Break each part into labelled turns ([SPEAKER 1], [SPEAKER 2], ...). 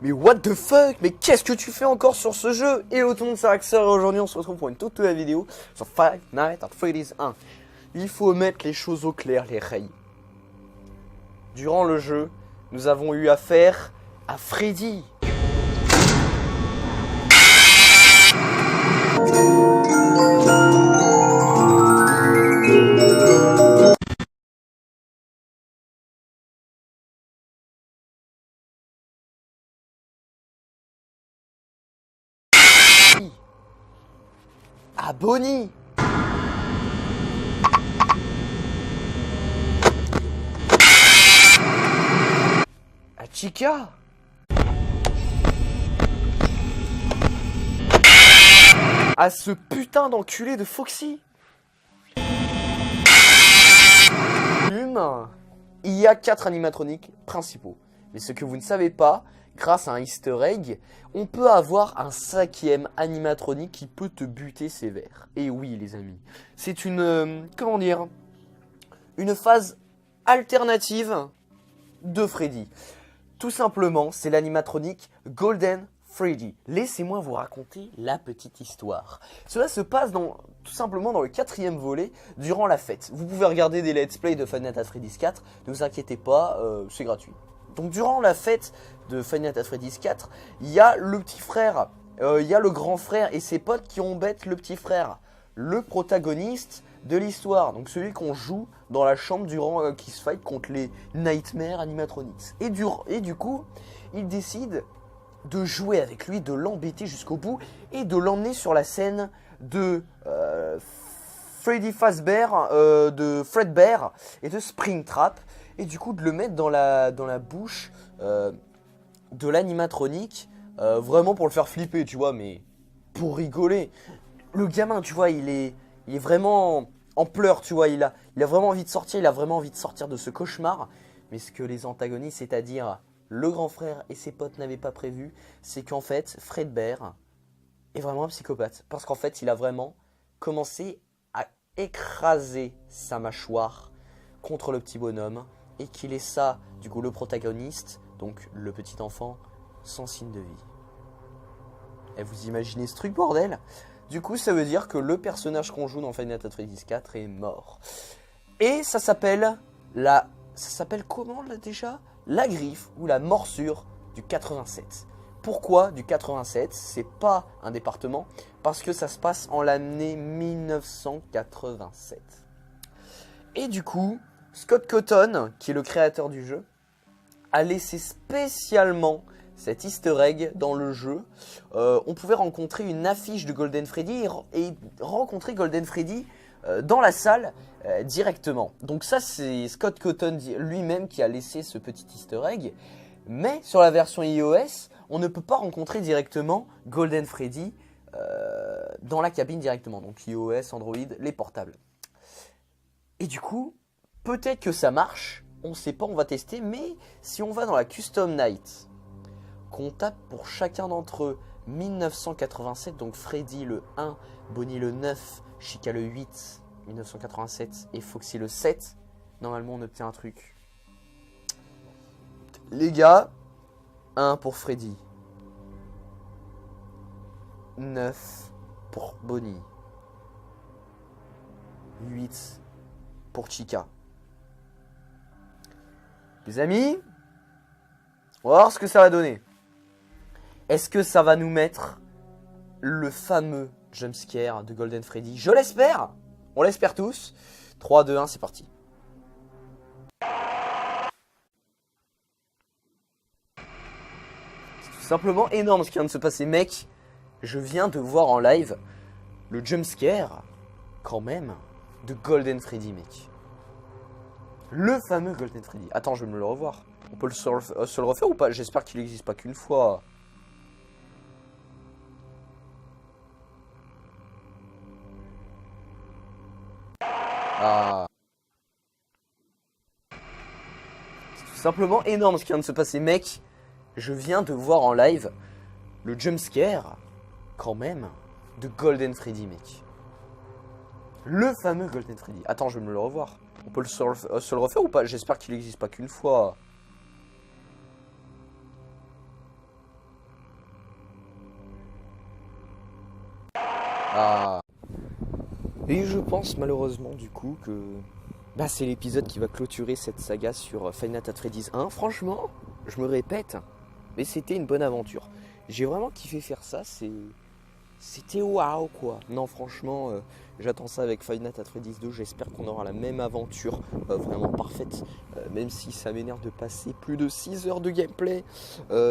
[SPEAKER 1] Mais what the fuck? Mais qu'est-ce que tu fais encore sur ce jeu? Hello tout le monde, c'est Axel et aujourd'hui on se retrouve pour une toute nouvelle vidéo sur Five Nights at Freddy's 1. Il faut mettre les choses au clair, les rails. Durant le jeu, nous avons eu affaire à Freddy. À Bonnie. À Chica. À ce putain d'enculé de Foxy. Il y a 4 animatroniques principaux. Mais ce que vous ne savez pas, grâce à un easter egg, on peut avoir un 5e animatronique qui peut te buter sévère. Et oui les amis, c'est une, comment dire, une phase alternative de Freddy. Tout simplement, c'est l'animatronique Golden Freddy. Laissez-moi vous raconter la petite histoire. Cela se passe tout simplement dans le 4e volet, durant la fête. Vous pouvez regarder des let's play de Five Nights at Freddy's 4, ne vous inquiétez pas, c'est gratuit. Donc durant la fête de Five Nights at Freddy's 4, il y a le petit frère, il y a le grand frère et ses potes qui embêtent le petit frère. Le protagoniste de l'histoire, donc celui qu'on joue dans la chambre durant qui se fight contre les Nightmare Animatronics. Et du coup, il décide de jouer avec lui, de l'embêter jusqu'au bout et de l'emmener sur la scène de Freddy Fazbear, de Fredbear et de Springtrap, et du coup de le mettre dans la bouche de l'animatronique, vraiment pour le faire flipper, tu vois, mais pour rigoler. Le gamin, tu vois, il est vraiment en pleurs, tu vois, il a vraiment envie de sortir, il a vraiment envie de sortir de ce cauchemar. Mais ce que les antagonistes, c'est-à-dire le grand frère et ses potes n'avaient pas prévu, c'est qu'en fait, Fredbear est vraiment un psychopathe. Parce qu'en fait, il a vraiment commencé à écraser sa mâchoire contre le petit bonhomme et qu'il laissa, du coup, le protagoniste, donc le petit enfant, sans signe de vie. Et vous imaginez ce truc, bordel? Du coup, ça veut dire que le personnage qu'on joue dans Five Nights at Freddy's 4 est mort. Et ça s'appelle comment là déjà? La griffe ou la morsure du 87. Pourquoi du 87? C'est pas un département, parce que ça se passe en l'année 1987. Et du coup, Scott Cawthon, qui est le créateur du jeu, a laissé spécialement cet easter egg dans le jeu. On pouvait rencontrer une affiche de Golden Freddy et rencontrer Golden Freddy dans la salle directement. Donc ça, c'est Scott Cawthon lui-même qui a laissé ce petit easter egg. Mais sur la version iOS, on ne peut pas rencontrer directement Golden Freddy dans la cabine directement. Donc iOS, Android, les portables. Et du coup, peut-être que ça marche. On ne sait pas, on va tester. Mais si on va dans la Custom Night, qu'on tape pour chacun d'entre eux 1987, donc Freddy le 1, Bonnie le 9, Chica le 8, 1987 et Foxy le 7, normalement on obtient un truc. Les gars, 1 pour Freddy, 9 pour Bonnie, 8 pour Chica. Les amis, on va voir ce que ça va donner. Est-ce que ça va nous mettre le fameux jumpscare de Golden Freddy? Je l'espère. On l'espère tous. 3, 2, 1, c'est parti. C'est tout simplement énorme ce qui vient de se passer, mec. Je viens de voir en live le jumpscare, quand même, de Golden Freddy, mec. Le fameux Golden Freddy. Attends, je vais me le revoir. On peut se le refaire ou pas? J'espère qu'il n'existe pas qu'une fois. Ah. C'est tout simplement énorme ce qui vient de se passer, mec. Je viens de voir en live le jumpscare, quand même, de Golden Freddy, mec. Le fameux Golden Freddy. Attends, je vais me le revoir. On peut se le refaire ou pas? J'espère qu'il n'existe pas qu'une fois.
[SPEAKER 2] Et je pense malheureusement du coup que c'est l'épisode qui va clôturer cette saga sur Five Nights at Freddy's 1. Franchement, je me répète, mais c'était une bonne aventure. J'ai vraiment kiffé faire ça, c'était waouh quoi. Non franchement, j'attends ça avec Five Nights at Freddy's 2, j'espère qu'on aura la même aventure vraiment parfaite. Même si ça m'énerve de passer plus de 6 heures de gameplay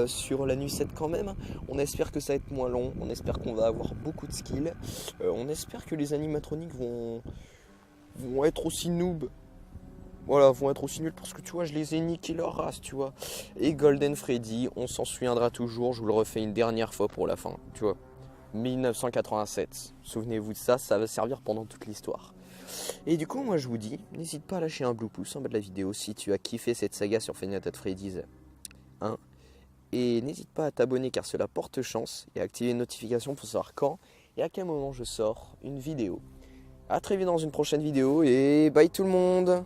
[SPEAKER 2] sur la nuit 7 quand même. On espère que ça va être moins long, on espère qu'on va avoir beaucoup de skills. On espère que les animatroniques vont être aussi noobs. Voilà, vont être aussi nuls parce que tu vois, je les ai niqués leur race, tu vois. Et Golden Freddy, on s'en souviendra toujours, je vous le refais une dernière fois pour la fin, tu vois. 1987, souvenez-vous de ça, ça va servir pendant toute l'histoire. Et du coup, moi je vous dis, n'hésite pas à lâcher un blue pouce en bas de la vidéo si tu as kiffé cette saga sur Five Nights at Freddy's 1. Et n'hésite pas à t'abonner car cela porte chance et à activer les notifications pour savoir quand et à quel moment je sors une vidéo. A très vite dans une prochaine vidéo et bye tout le monde!